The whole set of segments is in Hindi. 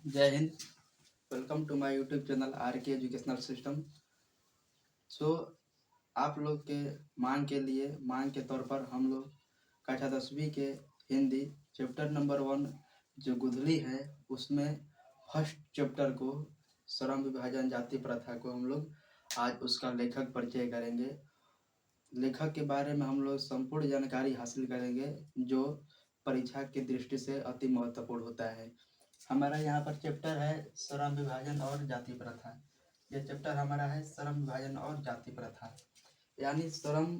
जय Hind. Welcome to my YouTube channel R K educational system. So आप लोग के मांग के तौर पर हम लोग कक्षा 10वीं के हिंदी चैप्टर नंबर 1 जो गुधली है उसमें फर्स्ट चैप्टर को श्रम विभाजन जाति प्रथा को हम लोग आज उसका लेखक परिचय करेंगे। लेखक के बारे में हम लोग संपूर्ण जानकारी हासिल करेंगे जो परीक्षा की दृष्टि से अति महत्वपूर्ण होता है। हमारा यहाँ पर चैप्टर है श्रम विभाजन और जाति प्रथा। ये चैप्टर हमारा है श्रम विभाजन और जाति प्रथा, यानी श्रम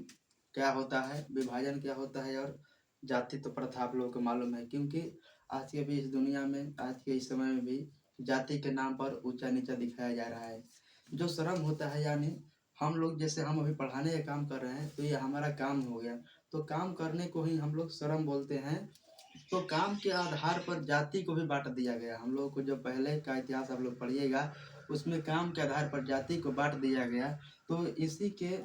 क्या होता है, विभाजन क्या होता है और जाति तो प्रथा आप लोगों को मालूम है, क्योंकि आज के भी इस दुनिया में, आज के इस समय में भी जाति के नाम पर ऊंचा नीचा दिखाया जा रहा है। जो श्रम होता है, यानी हम लोग जैसे हम अभी पढ़ाने का काम कर रहे हैं तो ये हमारा काम हो गया, तो काम करने को ही हम लोग श्रम बोलते हैं। तो काम के आधार पर जाति को भी बांट दिया गया। हम लोगों को जो पहले का इतिहास आप लोग पढ़िएगा उसमें काम के आधार पर जाति को बांट दिया गया। तो इसी के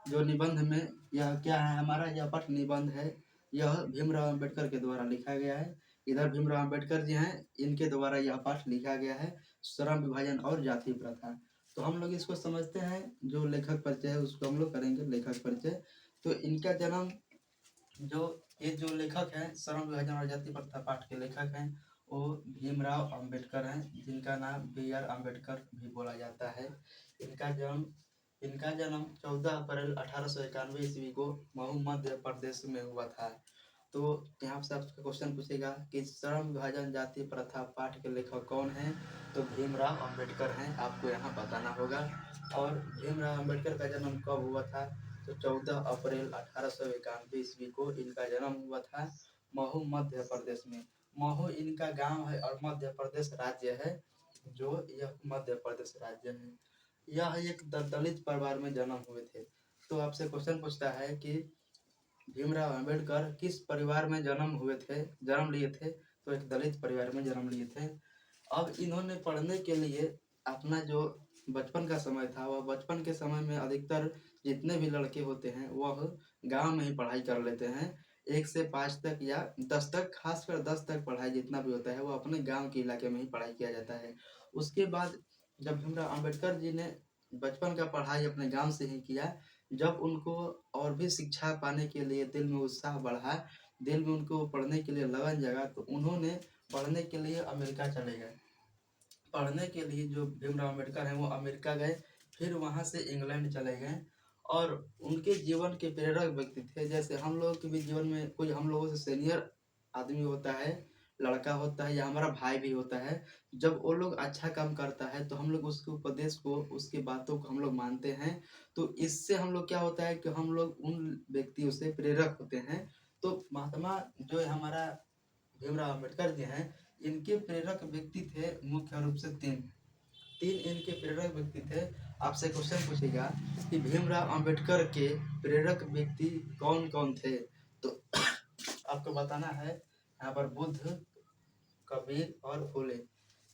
जो निबंध में यह क्या है, हमारा यह पठ निबंध है, यह भीमराव अंबेडकर के द्वारा लिखा गया है। इधर भीमराव अंबेडकर जी हैं, इनके द्वारा यह पाठ लिखा गया है श्रम विभाजन और जाति प्रथा। तो हम लोग इसको समझते हैं, जो लेखक परिचय है उसको हम लोग करेंगे लेखक परिचय। तो इनका जन्म, जो ये जो लेखक हैं श्रम विभाजन और जाति प्रथा पाठ के लेखक हैं वो भीमराव अंबेडकर हैं, जिनका नाम बी.आर. अम्बेडकर भी बोला जाता है। इनका जन्म 14 अप्रैल 1891 ईस्वी को महू मध्य प्रदेश में हुआ था। तो यहाँ से आपसे क्वेश्चन पूछेगा कि श्रम विभाजन जाति प्रथा पाठ के लेखक कौन हैं, तो भीमराव अंबेडकर हैं, आपको यहाँ बताना होगा। और भीमराव अंबेडकर का जन्म कब हुआ था, तो 14 अप्रैल 1891 ईस्वी को इनका जन्म हुआ था महू मध्य प्रदेश में। महू इनका गांव है और मध्य प्रदेश राज्य है, जो यह मध्य प्रदेश राज्य है। यह एक दलित परिवार में जन्म हुए थे। तो आपसे क्वेश्चन पूछता है कि भीमराव अंबेडकर किस परिवार में जन्म लिए थे, तो एक दलित परिवार में जन्म लिए थे। अब इन्होंने पढ़ने के लिए अपना जो बचपन का समय था, वह बचपन के समय में अधिकतर जितने भी लड़के होते हैं वह गांव में ही पढ़ाई कर लेते हैं। 1 से 5 तक या 10 तक, खासकर 10 तक पढ़ाई जितना भी होता है वो अपने गांव के इलाके में ही पढ़ाई किया जाता है। उसके बाद जब भीमराव अंबेडकर जी ने बचपन का पढ़ाई अपने गांव से ही किया, जब उनको और भी शिक्षा पाने के लिए दिल में उत्साह बढ़ा, दिल में उनको पढ़ने के लिए लगन जगा, तो उन्होंने पढ़ने के लिए अमेरिका चले गए। पढ़ने के लिए जो भीमराव अंबेडकर हैं वो अमेरिका गए, फिर वहाँ से इंग्लैंड चले गए। और उनके जीवन के प्रेरक व्यक्ति थे। जैसे हम लोगों के भी जीवन में कोई हम लोगों से सीनियर आदमी होता है, लड़का होता है या हमारा भाई भी होता है, जब वो लोग अच्छा काम करता है तो हम लोग उसके उपदेश को, उसकी बातों को हम लोग मानते हैं। तो इससे हम लोग क्या होता है कि हम लोग उन व्यक्तियों से प्रेरक होते हैं। तो महात्मा जो हमारा भीमराव अंबेडकर जी हैं, इनके प्रेरक व्यक्ति थे मुख्य रूप से तीन इनके प्रेरक व्यक्ति थे। आपसे क्वेश्चन पूछेगा कि भीमराव अंबेडकर के प्रेरक व्यक्ति कौन कौन थे, तो आपको बताना है। यहाँ पर बुद्ध, कबीर और फूले।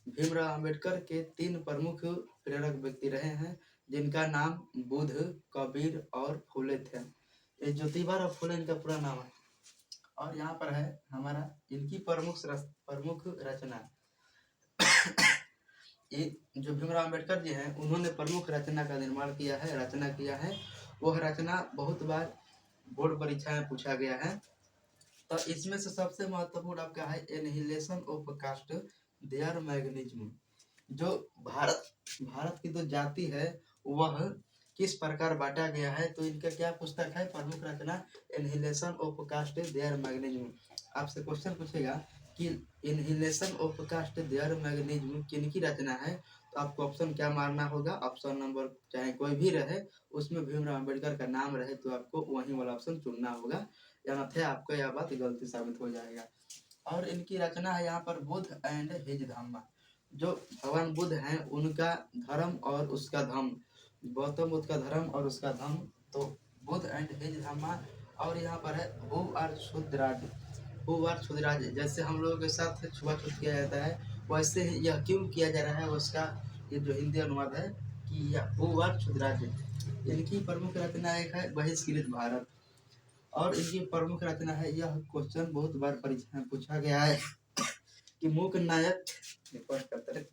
भीमराव अंबेडकर के 3 प्रमुख प्रेरक व्यक्ति रहे हैं, जिनका नाम बुद्ध, कबीर और फूले थे। ये ज्योतिबा फूले इनका पूरा नाम है। और यहाँ पर है हमारा इनकी प्रमुख रचना। ये जो भीमराव अंबेडकर जी हैं उन्होंने प्रमुख रचना का निर्माण किया है, वह रचना बहुत बार बोर्ड परीक्षा में पूछा गया है। तो इसमें से सबसे महत्वपूर्ण आपका है एनहिलेशन ऑफ कास्ट देयर मैग्निज्म। जो भारत की जो जाति है वह किस प्रकार बांटा गया है, तो इनका क्या पुस्तक है, प्रमुख रचना एनहिलेशन ऑफ कास्ट देयर मैग्निज्म। आपसे क्वेश्चन पूछेगा कि इनहिलेशन ऑफ कास्ट देयर मैग्निज्म किनकी रचना है, तो आपको ऑप्शन क्या मारना होगा, ऑप्शन नंबर चाहे कोई भी रहे उसमें भीमराव अंबेडकर का नाम रहे तो आपको वही वाला ऑप्शन चुनना होगा, या अन्यथा आपको यह बात गलती साबित हो जाएगा। और इनकी रचना है यहाँ पर बुद्ध एंड हिज धम्म। जो भगवान बुद्ध हैं उनका धर्म और उसका धम्म, गौतम बुद्ध का धर्म और उसका धम्म, तो बुद्ध एंड हिज धम्मा। और यहाँ पर है हु आर क्षुद्राज, जैसे हम लोगों के साथ छुआछूत किया जाता है वैसे ही यह क्यों किया जा रहा है, उसका ये जो हिंदी अनुवाद है कि हु आर क्षुद्राज। इनकी प्रमुख रचना एक है बहिष्कृत भारत। और इनकी प्रमुख रचना है, यह क्वेश्चन बहुत बार परीक्षा में पूछा गया है कि मूक नायक रिपोर्ट करते रहे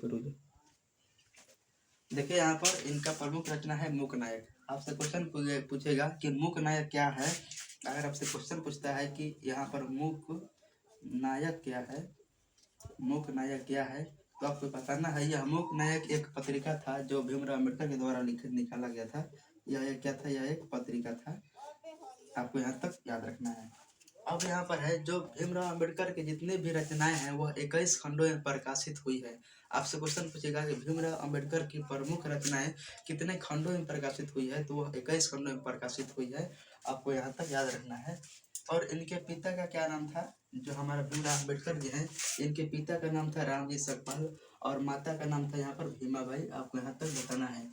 करूँ। देखिए यहाँ पर इनका प्रमुख रचना है मूक नायक। आपसे क्वेश्चन पूछेगा कि मूक नायक क्या है। अगर आपसे क्वेश्चन पूछता है कि यहाँ पर मूक नायक क्या है, मूक नायक क्या है, तो आपको बताना है यह मूक नायक एक पत्रिका था जो भीमराव अम्बेडकर के द्वारा निकाला गया था। यह एक क्या था, यह एक पत्रिका था। आपको यहाँ तक याद रखना है। अब यहाँ पर है जो भीमराव अम्बेडकर के जितने भी रचनाएं हैं वह 21 खंडों में प्रकाशित हुई है। आपसे क्वेश्चन पूछेगा कि भीमराव अम्बेडकर की प्रमुख रचनाएं कितने खंडों में प्रकाशित हुई है, तो वह 21 खंडों में प्रकाशित हुई है। आपको यहाँ तक याद रखना है। और इनके पिता का क्या नाम था, जो हमारा भीमराव अम्बेडकर जी हैं, इनके पिता का नाम था रामजी सकपाल और माता का नाम था यहाँ पर भीमाबाई। आपको यहाँ तक बताना है।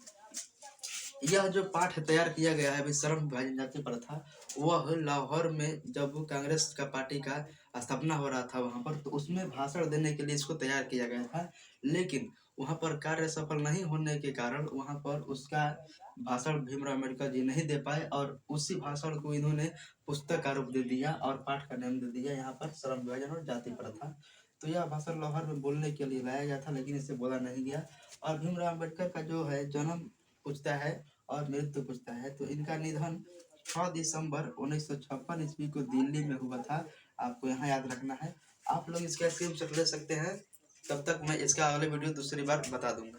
यह जो पाठ तैयार किया गया है विश्रम विभाजन जाति प्रथा, वह लाहौर में जब कांग्रेस का पार्टी का स्थापना हो रहा था वहां पर, तो उसमें भाषण देने के लिए इसको तैयार किया गया था। लेकिन वहां पर कार्य सफल नहीं होने के कारण वहां पर उसका भाषण भीमराव अम्बेडकर जी नहीं दे पाए और उसी भाषण को इन्होंने पुस्तक का रूप दे दिया और पाठ का नाम दे दिया यहाँ पर श्रम विभाजन और जाति प्रथा। तो यह भाषण लाहौर में बोलने के लिए लाया गया था, लेकिन इसे बोला नहीं गया। और भीमराव अम्बेडकर का जो है जन्म पूछता है और मृत्यु पूछता है, तो इनका निधन 6 दिसंबर 1956 ईस्वी को दिल्ली में हुआ था। आपको यहाँ याद रखना है। आप लोग इसका स्क्रीनशॉट ले सकते हैं। तब तक मैं इसका अगले वीडियो दूसरी बार बता दूंगा।